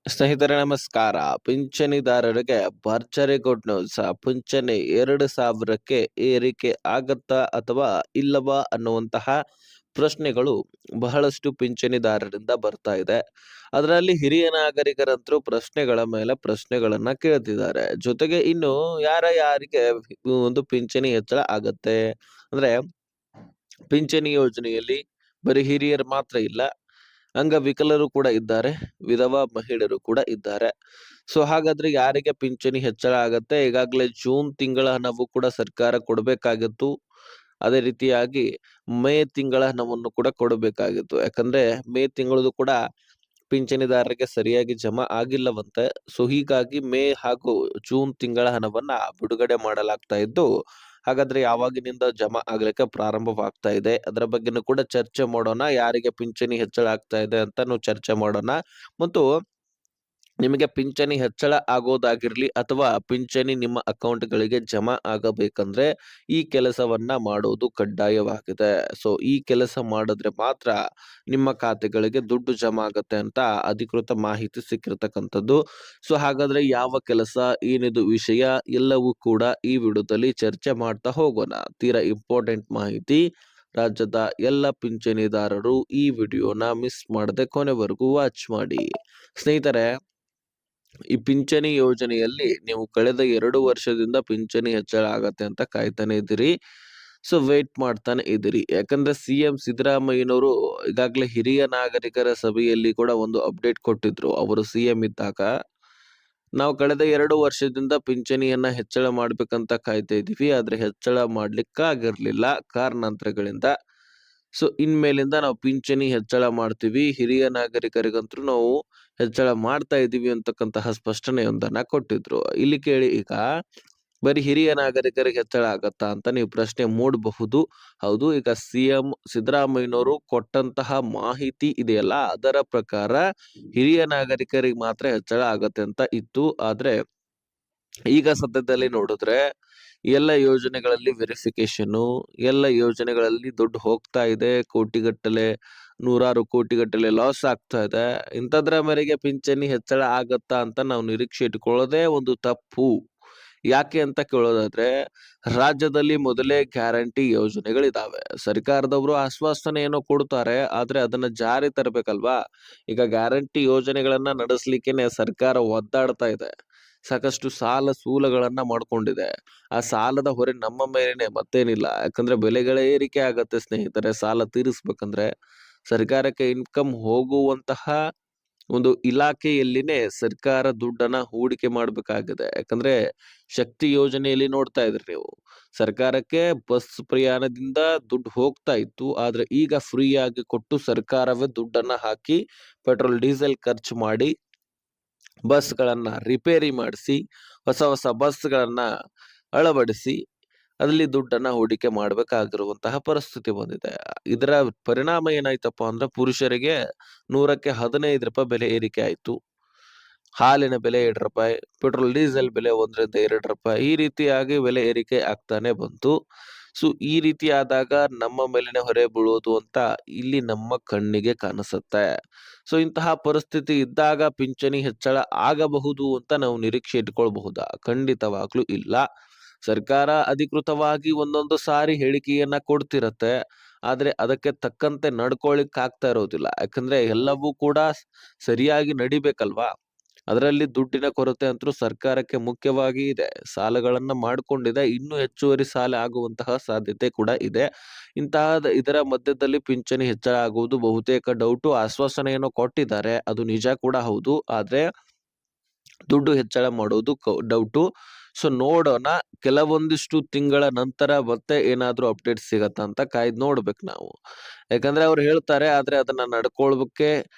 ಸ್ನೇಹಿತರೆ ನಮಸ್ಕಾರ. ಪಿಂಚಣಿದಾರರಿಗೆ ಭರ್ಜರಿ ಗುಡ್ ನ್ಯೂಸ್. ಪಿಂಚಣಿ 2,000ಕ್ಕೆ ಏರಿಕೆ ಆಗತ್ತಾ ಅಥವಾ ಇಲ್ಲವಾ ಅನ್ನುವಂತಹ ಪ್ರಶ್ನೆಗಳು ಬಹಳಷ್ಟು ಪಿಂಚಣಿದಾರರಿಂದ ಬರ್ತಾ ಇದೆ. ಅದರಲ್ಲಿ ಹಿರಿಯ ನಾಗರಿಕರಂತರೂ ಪ್ರಶ್ನೆಗಳ ಮೇಲೆ ಪ್ರಶ್ನೆಗಳನ್ನ ಕೇಳ್ತಿದ್ದಾರೆ. ಜೊತೆಗೆ ಇನ್ನು ಯಾರಿಗೆ ಒಂದು ಪಿಂಚಣಿ ಹೆಚ್ಚಳ ಆಗತ್ತೆ ಅಂದ್ರೆ ಪಿಂಚಣಿ ಯೋಜನೆಯಲ್ಲಿ ಬರೀ ಹಿರಿಯರು ಮಾತ್ರ ಇಲ್ಲ, ಅಂಗವಿಕಲರು ಕೂಡ ಇದ್ದಾರೆ, ವಿಧವಾ ಮಹಿಳೆಯರು ಕೂಡ ಇದ್ದಾರೆ. ಸೊ ಹಾಗಾದ್ರೆ ಯಾರಿಗೆ ಪಿಂಚಣಿ ಹೆಚ್ಚಳ ಆಗತ್ತೆ? ಈಗಾಗಲೇ ಜೂನ್ ತಿಂಗಳ ಹಣವು ಕೂಡ ಸರ್ಕಾರ ಕೊಡಬೇಕಾಗಿತ್ತು. ಅದೇ ರೀತಿಯಾಗಿ ಮೇ ತಿಂಗಳ ಹಣವನ್ನು ಕೂಡ ಕೊಡಬೇಕಾಗಿತ್ತು. ಯಾಕಂದ್ರೆ ಮೇ ತಿಂಗಳದು ಕೂಡ ಪಿಂಚಣಿದಾರರಿಗೆ ಸರಿಯಾಗಿ ಜಮಾ ಆಗಿಲ್ಲವಂತೆ. ಸೊ ಹೀಗಾಗಿ ಮೇ ಹಾಗೂ ಜೂನ್ ತಿಂಗಳ ಹಣವನ್ನ ಬಿಡುಗಡೆ ಮಾಡಲಾಗ್ತಾ ಇದ್ದು, ಹಾಗಾದ್ರೆ ಯಾವಾಗಿನಿಂದ ಜಮಾ ಆಗ್ಲಿಕ್ಕೆ ಪ್ರಾರಂಭವಾಗ್ತಾ ಇದೆ ಅದರ ಬಗ್ಗೆನೂ ಕೂಡ ಚರ್ಚೆ ಮಾಡೋಣ. ಯಾರಿಗೆ ಪಿಂಚಣಿ ಹೆಚ್ಚಳ ಆಗ್ತಾ ಇದೆ ಅಂತಾನು ಚರ್ಚೆ ಮಾಡೋಣ. ಮತ್ತು ನಿಮಗೆ ಪಿಂಚಣಿ ಹೆಚ್ಚಳ ಆಗೋದಾಗಿರ್ಲಿ ಅಥವಾ ಪಿಂಚಣಿ ನಿಮ್ಮ ಅಕೌಂಟ್‌ಗಳಿಗೆ ಜಮಾ ಆಗಬೇಕಂದ್ರೆ ಈ ಕೆಲಸವನ್ನ ಮಾಡೋದು ಕಡ್ಡಾಯವಾಗಿದೆ. ಸೊ ಈ ಕೆಲಸ ಮಾಡಿದ್ರೆ ಮಾತ್ರ ನಿಮ್ಮ ಖಾತೆಗಳಿಗೆ ದುಡ್ಡು ಜಮಾ ಆಗತ್ತೆ ಅಂತ ಅಧಿಕೃತ ಮಾಹಿತಿ ಸಿಕ್ಕಿರ್ತಕ್ಕಂಥದ್ದು. ಸೊ ಹಾಗಾದ್ರೆ ಯಾವ ಕೆಲಸ, ಏನಿದು ವಿಷಯ ಎಲ್ಲವೂ ಕೂಡ ಈ ವಿಡಿಯೋದಲ್ಲಿ ಚರ್ಚೆ ಮಾಡ್ತಾ ಹೋಗೋಣ. ತೀರಾ ಇಂಪಾರ್ಟೆಂಟ್ ಮಾಹಿತಿ. ರಾಜ್ಯದ ಎಲ್ಲ ಪಿಂಚಣಿದಾರರು ಈ ವಿಡಿಯೋನ ಮಿಸ್ ಮಾಡದೆ ಕೊನೆವರೆಗೂ ವಾಚ್ ಮಾಡಿ. ಸ್ನೇಹಿತರೆ, ಈ ಪಿಂಚಣಿ ಯೋಜನೆಯಲ್ಲಿ ನೀವು ಕಳೆದ 2 ವರ್ಷದಿಂದ ಪಿಂಚಣಿ ಹೆಚ್ಚಳ ಆಗತ್ತೆ ಅಂತ ಕಾಯ್ತಾನೆ ಇದ್ದೀರಿ. ಸೊ ವೇಟ್ ಮಾಡ್ತಾನೆ ಇದ್ದೀರಿ. ಯಾಕಂದ್ರೆ ಸಿಎಂ ಸಿದ್ದರಾಮಯ್ಯನವರು ಈಗಾಗಲೇ ಹಿರಿಯ ನಾಗರಿಕರ ಸಭೆಯಲ್ಲಿ ಕೂಡ ಒಂದು ಅಪ್ಡೇಟ್ ಕೊಟ್ಟಿದ್ರು. ಅವರು ಸಿಎಂ ಇದ್ದಾಗ ನಾವು ಕಳೆದ 2 ವರ್ಷದಿಂದ ಪಿಂಚಣಿಯನ್ನ ಹೆಚ್ಚಳ ಮಾಡ್ಬೇಕಂತ ಕಾಯ್ತಾ ಇದೀವಿ. ಆದ್ರೆ ಹೆಚ್ಚಳ ಮಾಡ್ಲಿಕ್ಕಾಗಿರ್ಲಿಲ್ಲ ಕಾರಣಾಂತರಗಳಿಂದ. ಸೊ ಇನ್ಮೇಲಿಂದ ನಾವು ಪಿಂಚಣಿ ಹೆಚ್ಚಳ ಮಾಡ್ತೀವಿ. ಹಿರಿಯ ನಾಗರಿಕರಿಗಂತೂ ನಾವು ಹೆಚ್ಚಳ ಮಾಡ್ತಾ ಇದೀವಿ ಅಂತಕ್ಕಂತಹ ಸ್ಪಷ್ಟನೆಯೊಂದನ್ನ ಕೊಟ್ಟಿದ್ರು. ಇಲ್ಲಿ ಕೇಳಿ, ಈಗ ಬರೀ ಹಿರಿಯ ನಾಗರಿಕರಿಗೆ ಹೆಚ್ಚಳ ಆಗತ್ತಾ ಅಂತ ನೀವು ಪ್ರಶ್ನೆ ಮೂಡಬಹುದು. ಹೌದು, ಈಗ ಸಿಎಂ ಸಿದ್ದರಾಮಯ್ಯನವರು ಕೊಟ್ಟಂತಹ ಮಾಹಿತಿ ಇದೆಯಲ್ಲ, ಅದರ ಪ್ರಕಾರ ಹಿರಿಯ ನಾಗರಿಕರಿಗೆ ಮಾತ್ರ ಹೆಚ್ಚಳ ಆಗತ್ತೆ ಅಂತ ಇತ್ತು. ಆದ್ರೆ ಈಗ ಸದ್ಯದಲ್ಲಿ ನೋಡಿದ್ರೆ ಎಲ್ಲ ಯೋಜನೆಗಳಲ್ಲಿ ವೆರಿಫಿಕೇಶನ್, ಎಲ್ಲ ಯೋಜನೆಗಳಲ್ಲಿ ದುಡ್ಡು ಹೋಗ್ತಾ ಇದೆ. ಕೋಟಿಗಟ್ಟಲೆ, ನೂರಾರು ಕೋಟಿಗಟ್ಟಲೆ ಲಾಸ್ ಆಗ್ತಾ ಇದೆ. ಇಂಥದ್ರ ಮೇರೆಗೆ ಪಿಂಚಣಿ ಹೆಚ್ಚಳ ಆಗತ್ತಾ ಅಂತ ನಾವು ನಿರೀಕ್ಷೆ ಇಟ್ಕೊಳ್ಳೋದೇ ಒಂದು ತಪ್ಪು. ಯಾಕೆ ಅಂತ ಕೇಳೋದಾದ್ರೆ, ರಾಜ್ಯದಲ್ಲಿ ಮೊದಲೇ ಗ್ಯಾರಂಟಿ ಯೋಜನೆಗಳಿದಾವೆ. ಸರ್ಕಾರದವರು ಆಶ್ವಾಸನೆ ಏನೋ ಕೊಡ್ತಾರೆ, ಆದ್ರೆ ಅದನ್ನ ಜಾರಿ ತರಬೇಕಲ್ವಾ. ಈಗ ಗ್ಯಾರಂಟಿ ಯೋಜನೆಗಳನ್ನ ನಡೆಸಲಿಕ್ಕೆನೆ ಸರ್ಕಾರ ಒದ್ದಾಡ್ತಾ ಇದೆ. ಸಾಕಷ್ಟು ಸಾಲ ಸೂಲಗಳನ್ನ ಮಾಡ್ಕೊಂಡಿದೆ. ಆ ಸಾಲದ ಹೊರೆ ನಮ್ಮ ಮೇಲೇನೆ, ಮತ್ತೇನಿಲ್ಲ. ಯಾಕಂದ್ರೆ ಬೆಲೆಗಳ ಏರಿಕೆ ಆಗತ್ತೆ ಸ್ನೇಹಿತರೆ. ಸಾಲ ತೀರಿಸ್ಬೇಕಂದ್ರೆ ಸರ್ಕಾರಕ್ಕೆ ಇನ್ಕಮ್ ಹೋಗುವಂತಹ ಒಂದು ಇಲಾಖೆಯಲ್ಲಿನೇ ಸರ್ಕಾರ ದುಡ್ಡನ್ನ ಹೂಡಿಕೆ ಮಾಡ್ಬೇಕಾಗಿದೆ. ಯಾಕಂದ್ರೆ ಶಕ್ತಿ ಯೋಜನೆಯಲ್ಲಿ ನೋಡ್ತಾ ಇದ್ರಿ ನೀವು, ಸರ್ಕಾರಕ್ಕೆ ಬಸ್ ಪ್ರಯಾಣದಿಂದ ದುಡ್ಡು ಹೋಗ್ತಾ ಇತ್ತು. ಆದ್ರೆ ಈಗ ಫ್ರೀ ಆಗಿ ಕೊಟ್ಟು ಸರ್ಕಾರವೇ ದುಡ್ಡನ್ನ ಹಾಕಿ ಪೆಟ್ರೋಲ್ ಡೀಸೆಲ್ ಖರ್ಚು ಮಾಡಿ ಬಸ್ಗಳನ್ನ ರಿಪೇರಿ ಮಾಡಿಸಿ, ಹೊಸ ಹೊಸ ಬಸ್ಗಳನ್ನ ಅಳವಡಿಸಿ ಅಲ್ಲಿ ದುಡ್ಡನ್ನ ಹೂಡಿಕೆ ಮಾಡ್ಬೇಕಾಗಿರುವಂತಹ ಪರಿಸ್ಥಿತಿ ಬಂದಿದೆ. ಇದರ ಪರಿಣಾಮ ಏನಾಯ್ತಪ್ಪ ಅಂದ್ರೆ ಪುರುಷರಿಗೆ 100ಕ್ಕೆ 15 ರೂಪಾಯಿ ಬೆಲೆ ಏರಿಕೆ ಆಯ್ತು. ಹಾಲಿನ ಬೆಲೆ 2 ರೂಪಾಯಿ, ಪೆಟ್ರೋಲ್ ಡೀಸೆಲ್ ಬೆಲೆ 1ರಿಂದ 2 ರೂಪಾಯಿ, ಈ ರೀತಿಯಾಗಿ ಬೆಲೆ ಏರಿಕೆ ಆಗ್ತಾನೆ ಬಂತು. ಸೊ ಈ ರೀತಿ ಆದಾಗ ನಮ್ಮ ಮೇಲಿನ ಹೊರೆ ಬೀಳೋದು ಅಂತ ಇಲ್ಲಿ ನಮ್ಮ ಕಣ್ಣಿಗೆ ಕಾಣಿಸುತ್ತೆ. ಸೊ ಇಂತಹ ಪರಿಸ್ಥಿತಿ ಇದ್ದಾಗ ಪಿಂಚಣಿ ಹೆಚ್ಚಳ ಆಗಬಹುದು ಅಂತ ನಾವು ನಿರೀಕ್ಷೆ ಇಟ್ಕೊಳ್ಬಹುದಾ? ಖಂಡಿತವಾಗ್ಲೂ ಇಲ್ಲ. ಸರ್ಕಾರ ಅಧಿಕೃತವಾಗಿ ಒಂದೊಂದು ಸಾರಿ ಹೇಳಿಕೆಯನ್ನ ಕೊಡ್ತಿರತ್ತೆ. ಆದ್ರೆ ಅದಕ್ಕೆ ತಕ್ಕಂತೆ ನಡ್ಕೊಳಿಕ್ ಆಗ್ತಾ ಇರೋದಿಲ್ಲ. ಯಾಕಂದ್ರೆ ಎಲ್ಲವೂ ಕೂಡ ಸರಿಯಾಗಿ ನಡಿಬೇಕಲ್ವಾ. ಅದರಲ್ಲಿ ದುಡ್ಡಿನ ಕೊರತೆ ಅಂತೂ ಸರ್ಕಾರಕ್ಕೆ ಮುಖ್ಯವಾಗಿ ಇದೆ. ಸಾಲಗಳನ್ನ ಮಾಡ್ಕೊಂಡಿದೆ. ಇನ್ನೂ ಹೆಚ್ಚುವರಿ ಸಾಲ ಆಗುವಂತಹ ಸಾಧ್ಯತೆ ಕೂಡ ಇದೆ. ಇದರ ಮಧ್ಯದಲ್ಲಿ ಪಿಂಚಣಿ ಹೆಚ್ಚಳ ಆಗುವುದು ಬಹುತೇಕ ಡೌಟು. ಆಶ್ವಾಸನೆಯನ್ನು ಕೊಟ್ಟಿದ್ದಾರೆ, ಅದು ನಿಜ ಕೂಡ ಹೌದು. ಆದ್ರೆ ದುಡ್ಡು ಹೆಚ್ಚಳ ಮಾಡೋದು ಡೌಟು. ಸೊ ನೋಡೋಣ, ಕೆಲವೊಂದಿಷ್ಟು ತಿಂಗಳ ನಂತರ ಮತ್ತೆ ಏನಾದ್ರೂ ಅಪ್ಡೇಟ್ ಸಿಗತ್ತಾ ಅಂತ ಕಾಯ್ದು ನೋಡ್ಬೇಕು ನಾವು. ಯಾಕಂದ್ರೆ ಅವ್ರು ಹೇಳ್ತಾರೆ, ಆದ್ರೆ ಅದನ್ನ ನಡ್ಕೊಳ್ಬೇಕೆ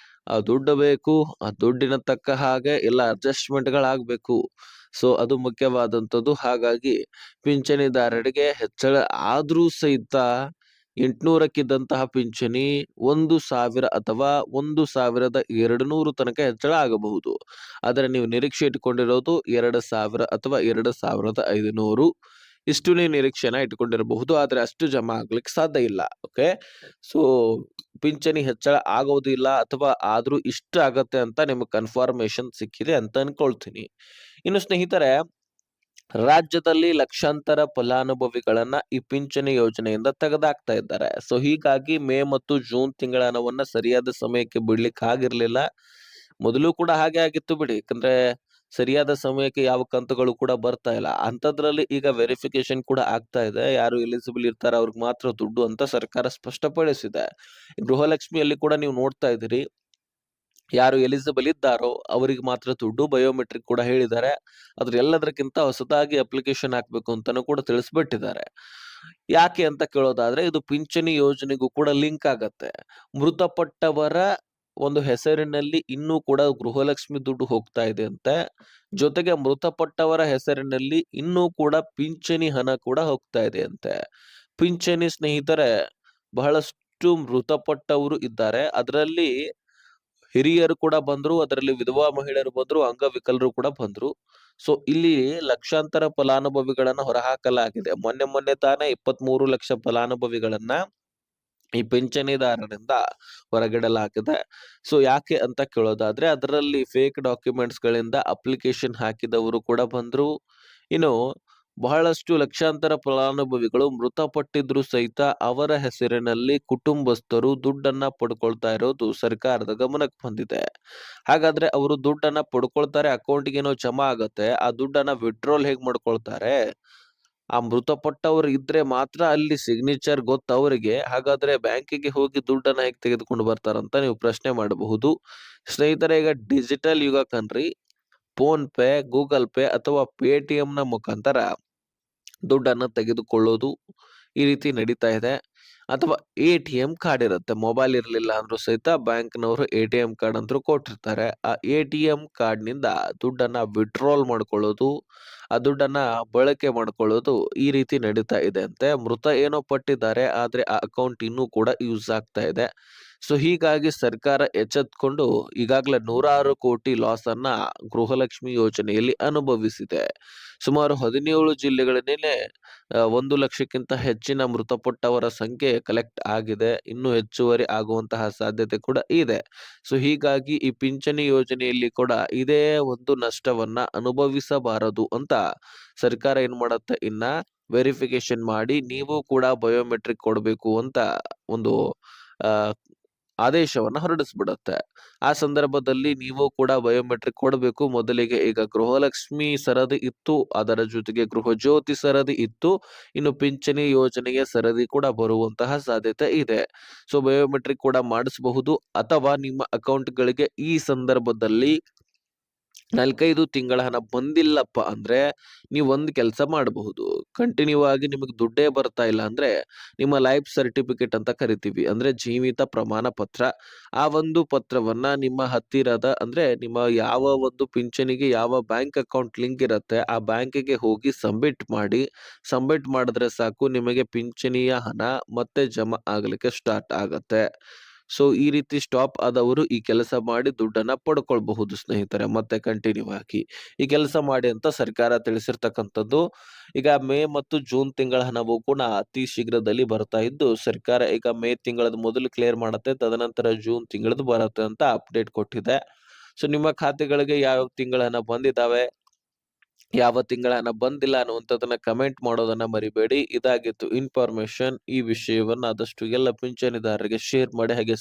ಆ ದುಡ್ಡು ಬೇಕು. ಆ ದುಡ್ಡಿನ ತಕ್ಕ ಹಾಗೆ ಎಲ್ಲ ಅಡ್ಜಸ್ಟ್ಮೆಂಟ್‌ಗಳಾಗ್ಬೇಕು. ಸೊ ಅದು ಮುಖ್ಯವಾದಂಥದ್ದು. ಹಾಗಾಗಿ ಪಿಂಚಣಿದಾರರಿಗೆ ಹೆಚ್ಚಳ ಆದ್ರೂ ಸಹಿತ 800ಕ್ಕಿದ್ದಂತಹ ಪಿಂಚಣಿ 1,000 ಅಥವಾ 1,200 ತನಕ ಹೆಚ್ಚಳ ಆಗಬಹುದು. ಆದ್ರೆ ನೀವು ನಿರೀಕ್ಷೆ ಇಟ್ಟುಕೊಂಡಿರೋದು 2,000 ಅಥವಾ 2,500. ಇಷ್ಟು ನೀವು ನಿರೀಕ್ಷೆನ ಇಟ್ಕೊಂಡಿರಬಹುದು. ಆದ್ರೆ ಅಷ್ಟು ಜಮಾ ಆಗ್ಲಿಕ್ಕೆ ಸಾಧ್ಯ ಇಲ್ಲ. ಓಕೆ. ಸೊ ಪಿಂಚಣಿ ಹೆಚ್ಚಳ ಆಗೋದಿಲ್ಲ ಅಥವಾ ಆದ್ರೂ ಇಷ್ಟ ಆಗತ್ತೆ ಅಂತ ನಿಮಗೆ ಕನ್ಫರ್ಮೇಶನ್ ಸಿಕ್ಕಿದೆ ಅಂತ ಅನ್ಕೊಳ್ತೀನಿ. ಇನ್ನು ಸ್ನೇಹಿತರೆ, ರಾಜ್ಯದಲ್ಲಿ ಲಕ್ಷಾಂತರ ಫಲಾನುಭವಿಗಳನ್ನ ಈ ಪಿಂಚಣಿ ಯೋಜನೆಯಿಂದ ತೆಗೆದಾಕ್ತಾ ಇದ್ದಾರೆ. ಸೊ ಹೀಗಾಗಿ ಮೇ ಮತ್ತು ಜೂನ್ ತಿಂಗಳ ಹಣವನ್ನ ಸರಿಯಾದ ಸಮಯಕ್ಕೆ ಬಿಡ್ಲಿಕ್ಕೆ ಆಗಿರ್ಲಿಲ್ಲ. ಮೊದಲು ಕೂಡ ಹಾಗೆ ಆಗಿತ್ತು ಬಿಡಿ. ಯಾಕಂದ್ರೆ ಸರಿಯಾದ ಸಮಯಕ್ಕೆ ಯಾವ ಕಂತುಗಳು ಕೂಡ ಬರ್ತಾ ಇಲ್ಲ. ಅಂಥದ್ರಲ್ಲಿ ಈಗ ವೆರಿಫಿಕೇಶನ್ ಕೂಡ ಆಗ್ತಾ ಇದೆ. ಯಾರು ಎಲಿಜಿಬಲ್ ಇರ್ತಾರೋ ಅವ್ರಿಗೆ ಮಾತ್ರ ದುಡ್ಡು ಅಂತ ಸರ್ಕಾರ ಸ್ಪಷ್ಟಪಡಿಸಿದೆ. ಗೃಹಲಕ್ಷ್ಮಿಯಲ್ಲಿ ಕೂಡ ನೀವು ನೋಡ್ತಾ ಇದ್ದೀರಿ. ಯಾರು ಎಲಿಜಿಬಲ್ ಇದ್ದಾರೋ ಅವರಿಗೆ ಮಾತ್ರ ದುಡ್ಡು. ಬಯೋಮೆಟ್ರಿಕ್ ಕೂಡ ಹೇಳಿದ್ದಾರೆ. ಆದ್ರೆ ಎಲ್ಲದಕ್ಕಿಂತ ಹೊಸದಾಗಿ ಅಪ್ಲಿಕೇಶನ್ ಹಾಕ್ಬೇಕು ಅಂತಾನೂ ಕೂಡ ತಿಳಿಸ್ಬಿಟ್ಟಿದ್ದಾರೆ. ಯಾಕೆ ಅಂತ ಕೇಳೋದಾದ್ರೆ, ಇದು ಪಿಂಚಣಿ ಯೋಜನೆಗೂ ಕೂಡ ಲಿಂಕ್ ಆಗತ್ತೆ. ಮೃತಪಟ್ಟವರ ಒಂದು ಹೆಸರಿನಲ್ಲಿ ಇನ್ನೂ ಕೂಡ ಗೃಹಲಕ್ಷ್ಮಿ ದುಡ್ಡು ಹೋಗ್ತಾ ಇದೆ ಅಂತೆ. ಜೊತೆಗೆ ಮೃತಪಟ್ಟವರ ಹೆಸರಿನಲ್ಲಿ ಇನ್ನೂ ಕೂಡ ಪಿಂಚಣಿ ಹಣ ಕೂಡ ಹೋಗ್ತಾ ಇದೆ ಅಂತೆ. ಪಿಂಚಣಿ ಸ್ನೇಹಿತರೆ, ಬಹಳಷ್ಟು ಮೃತಪಟ್ಟವರು ಇದ್ದಾರೆ. ಅದರಲ್ಲಿ ಹಿರಿಯರು ಕೂಡ ಬಂದ್ರು, ಅದರಲ್ಲಿ ವಿಧವಾ ಮಹಿಳೆಯರು ಬಂದ್ರು, ಅಂಗವಿಕಲರು ಕೂಡ ಬಂದ್ರು. ಸೊ ಇಲ್ಲಿ ಲಕ್ಷಾಂತರ ಫಲಾನುಭವಿಗಳನ್ನ ಹೊರಹಾಕಲಾಗಿದೆ. ಮೊನ್ನೆ ತಾನೇ 23 ಲಕ್ಷ ಫಲಾನುಭವಿಗಳನ್ನ ಈ ಪಿಂಚಣಿದಾರರಿಂದ ಹೊರಗಿಡಲಾಗಿದೆ. ಸೊ ಯಾಕೆ ಅಂತ ಕೇಳೋದಾದ್ರೆ, ಅದರಲ್ಲಿ ಫೇಕ್ ಡಾಕ್ಯುಮೆಂಟ್ಸ್ ಗಳಿಂದ ಅಪ್ಲಿಕೇಶನ್ ಹಾಕಿದವರು ಕೂಡ ಬಂದ್ರು. ಇನ್ನು ಬಹಳಷ್ಟು ಲಕ್ಷಾಂತರ ಫಲಾನುಭವಿಗಳು ಮೃತಪಟ್ಟಿದ್ರು ಸಹಿತ ಅವರ ಹೆಸರಿನಲ್ಲಿ ಕುಟುಂಬಸ್ಥರು ದುಡ್ಡನ್ನ ಪಡ್ಕೊಳ್ತಾ ಇರೋದು ಸರ್ಕಾರದ ಗಮನಕ್ಕೆ ಬಂದಿದೆ. ಹಾಗಾದ್ರೆ ಅವರು ದುಡ್ಡನ್ನ ಪಡ್ಕೊಳ್ತಾರೆ, ಅಕೌಂಟ್ಗೆ ಏನೋ ಜಮಾ ಆಗತ್ತೆ. ಆ ದುಡ್ಡನ್ನ ವಿಡ್ರಾಲ್ ಹೇಗ್ ಮಾಡ್ಕೊಳ್ತಾರೆ? ಆ ಮೃತಪಟ್ಟವರು ಇದ್ರೆ ಮಾತ್ರ ಅಲ್ಲಿ ಸಿಗ್ನೇಚರ್ ಗೊತ್ತು ಅವರಿಗೆ. ಹಾಗಾದ್ರೆ ಬ್ಯಾಂಕಿಗೆ ಹೋಗಿ ದುಡ್ಡನ್ನ ಹೇಗೆ ತೆಗೆದುಕೊಂಡು ಬರ್ತಾರಂತ ನೀವು ಪ್ರಶ್ನೆ ಮಾಡಬಹುದು. ಸ್ನೇಹಿತರೆ, ಈಗ ಡಿಜಿಟಲ್ ಯುಗ ಕಣ್ರಿ. ಫೋನ್ ಪೇ, ಗೂಗಲ್ ಪೇ ಅಥವಾ ಪೇಟಿಎಂ ನ ಮುಖಾಂತರ ದುಡ್ಡನ್ನ ತೆಗೆದುಕೊಳ್ಳೋದು ಈ ರೀತಿ ನಡೀತಾ ಇದೆ. ಅಥವಾ ಎಟಿಎಂ ಕಾರ್ಡ್ ಇರುತ್ತೆ. ಮೊಬೈಲ್ ಇರಲಿಲ್ಲ ಅಂದ್ರೂ ಸಹಿತ ಬ್ಯಾಂಕ್ನವರು ಎಟಿಎಂ ಕಾರ್ಡ್ ಅಂತೂ ಕೊಟ್ಟಿರ್ತಾರೆ. ಆ ಎಟಿಎಂ ಕಾರ್ಡ್ ನಿಂದ ದುಡ್ಡನ್ನ ವಿಡ್ರಾಲ್ ಮಾಡ್ಕೊಳ್ಳೋದು, ಆ ದುಡ್ಡನ್ನ ಬಳಕೆ ಮಾಡ್ಕೊಳ್ಳೋದು ಈ ರೀತಿ ನಡೀತಾ ಇದೆ ಅಂತೆ. ಮೃತ ಏನೋ ಪಟ್ಟಿದ್ದಾರೆ, ಆದ್ರೆ ಆ ಅಕೌಂಟ್ ಇನ್ನೂ ಕೂಡ ಯೂಸ್ ಆಗ್ತಾ ಇದೆ. ಸೊ ಹೀಗಾಗಿ ಸರ್ಕಾರ ಎಚ್ಚೆತ್ಕೊಂಡು ಈಗಾಗಲೇ 100 ಕೋಟಿ ಲಾಸ್ ಅನ್ನ ಗೃಹಲಕ್ಷ್ಮಿ ಯೋಜನೆಯಲ್ಲಿ ಅನುಭವಿಸಿದೆ. ಸುಮಾರು 17 ಜಿಲ್ಲೆಗಳನ್ನೇ 1 ಲಕ್ಷಕ್ಕಿಂತ ಹೆಚ್ಚಿನ ಮೃತಪಟ್ಟವರ ಸಂಖ್ಯೆ ಕಲೆಕ್ಟ್ ಆಗಿದೆ. ಇನ್ನೂ ಹೆಚ್ಚುವರಿ ಆಗುವಂತಹ ಸಾಧ್ಯತೆ ಕೂಡ ಇದೆ. ಸೊ ಹೀಗಾಗಿ ಈ ಪಿಂಚಣಿ ಯೋಜನೆಯಲ್ಲಿ ಕೂಡ ಇದೇ ಒಂದು ನಷ್ಟವನ್ನ ಅನುಭವಿಸಬಾರದು ಅಂತ ಸರ್ಕಾರ ಏನ್ ಮಾಡತ್ತೆ, ಇನ್ನ ವೆರಿಫಿಕೇಶನ್ ಮಾಡಿ ನೀವು ಕೂಡ ಬಯೋಮೆಟ್ರಿಕ್ ಕೊಡಬೇಕು ಅಂತ ಒಂದು ಆ ಆದೇಶವನ್ನ ಹೊರಡಿಸ್ಬಿಡುತ್ತೆ. ಆ ಸಂದರ್ಭದಲ್ಲಿ ನೀವು ಕೂಡ ಬಯೋಮೆಟ್ರಿಕ್ ಕೊಡಬೇಕು. ಮೊದಲಿಗೆ ಈಗ ಗೃಹಲಕ್ಷ್ಮಿ ಸರದಿ ಇತ್ತು, ಅದರ ಜೊತೆಗೆ ಗೃಹಜ್ಯೋತಿ ಸರದಿ ಇತ್ತು. ಇನ್ನು ಪಿಂಚಣಿ ಯೋಜನೆಯ ಸರದಿ ಕೂಡ ಬರುವಂತಹ ಸಾಧ್ಯತೆ ಇದೆ. ಸೊ ಬಯೋಮೆಟ್ರಿಕ್ ಕೂಡ ಮಾಡಿಸಬಹುದು. ಅಥವಾ ನಿಮ್ಮ ಅಕೌಂಟ್ಗಳಿಗೆ ಈ ಸಂದರ್ಭದಲ್ಲಿ 4-5 ತಿಂಗಳ ಹಣ ಬಂದಿಲ್ಲಪ್ಪ ಅಂದ್ರೆ ನೀವು ಒಂದು ಕೆಲಸ ಮಾಡಬಹುದು. ಕಂಟಿನ್ಯೂ ಆಗಿ ನಿಮಗೆ ದುಡ್ಡೇ ಬರ್ತಾ ಇಲ್ಲ ಅಂದ್ರೆ ನಿಮ್ಮ ಲೈಫ್ ಸರ್ಟಿಫಿಕೇಟ್ ಅಂತ ಕರಿತೀವಿ, ಅಂದ್ರೆ ಜೀವಿತ ಪ್ರಮಾಣ ಪತ್ರ. ಆ ಒಂದು ಪತ್ರವನ್ನ ನಿಮ್ಮ ಹತ್ತಿರದ, ಅಂದ್ರೆ ನಿಮ್ಮ ಯಾವ ಒಂದು ಪಿಂಚಣಿಗೆ ಯಾವ ಬ್ಯಾಂಕ್ ಅಕೌಂಟ್ ಲಿಂಕ್ ಇರುತ್ತೆ ಆ ಬ್ಯಾಂಕಿಗೆ ಹೋಗಿ ಸಬ್ಮಿಟ್ ಮಾಡಿ. ಸಬ್ಮಿಟ್ ಮಾಡಿದ್ರೆ ಸಾಕು, ನಿಮಗೆ ಪಿಂಚಣಿಯ ಹಣ ಮತ್ತೆ ಜಮಾ ಆಗ್ಲಿಕ್ಕೆ ಸ್ಟಾರ್ಟ್ ಆಗತ್ತೆ. ಸೊ ಈ ರೀತಿ ಸ್ಟಾಪ್ ಆದವರು ಈ ಕೆಲಸ ಮಾಡಿ ದುಡ್ಡನ್ನ ಪಡ್ಕೊಳ್ಬಹುದು ಸ್ನೇಹಿತರೆ. ಮತ್ತೆ ಕಂಟಿನ್ಯೂ ಆಗಿ ಈ ಕೆಲಸ ಮಾಡಿ ಅಂತ ಸರ್ಕಾರ ತಿಳಿಸಿರ್ತಕ್ಕಂಥದ್ದು. ಈಗ ಮೇ ಮತ್ತು ಜೂನ್ ತಿಂಗಳ ಹಣವು ಕೂಡ ಅತಿ ಶೀಘ್ರದಲ್ಲಿ ಬರ್ತಾ ಇದ್ದು, ಸರ್ಕಾರ ಈಗ ಮೇ ತಿಂಗಳದ ಮೊದಲು ಕ್ಲಿಯರ್ ಮಾಡುತ್ತೆ, ತದನಂತರ ಜೂನ್ ತಿಂಗಳದ್ದು ಬರುತ್ತೆ ಅಂತ ಅಪ್ಡೇಟ್ ಕೊಟ್ಟಿದೆ. ಸೊ ನಿಮ್ಮ ಖಾತೆಗಳಿಗೆ ಯಾವ ತಿಂಗಳ ಹಣ ಬಂದಿದ್ದಾವೆ, ಯಾವ ತಿಂಗಳ ಹಣ ಬಂದಿಲ್ಲ ಅನ್ನುವಂಥದ್ದನ್ನ ಕಮೆಂಟ್ ಮಾಡೋದನ್ನ ಮರಿಬೇಡಿ. ಇದಾಗಿತ್ತು ಇನ್ಫಾರ್ಮೇಶನ್. ಈ ವಿಷಯವನ್ನ ಆದಷ್ಟು ಎಲ್ಲ ಪಿಂಚಣಿದಾರರಿಗೆ ಶೇರ್ ಮಾಡಿ. ಹಾಗೆ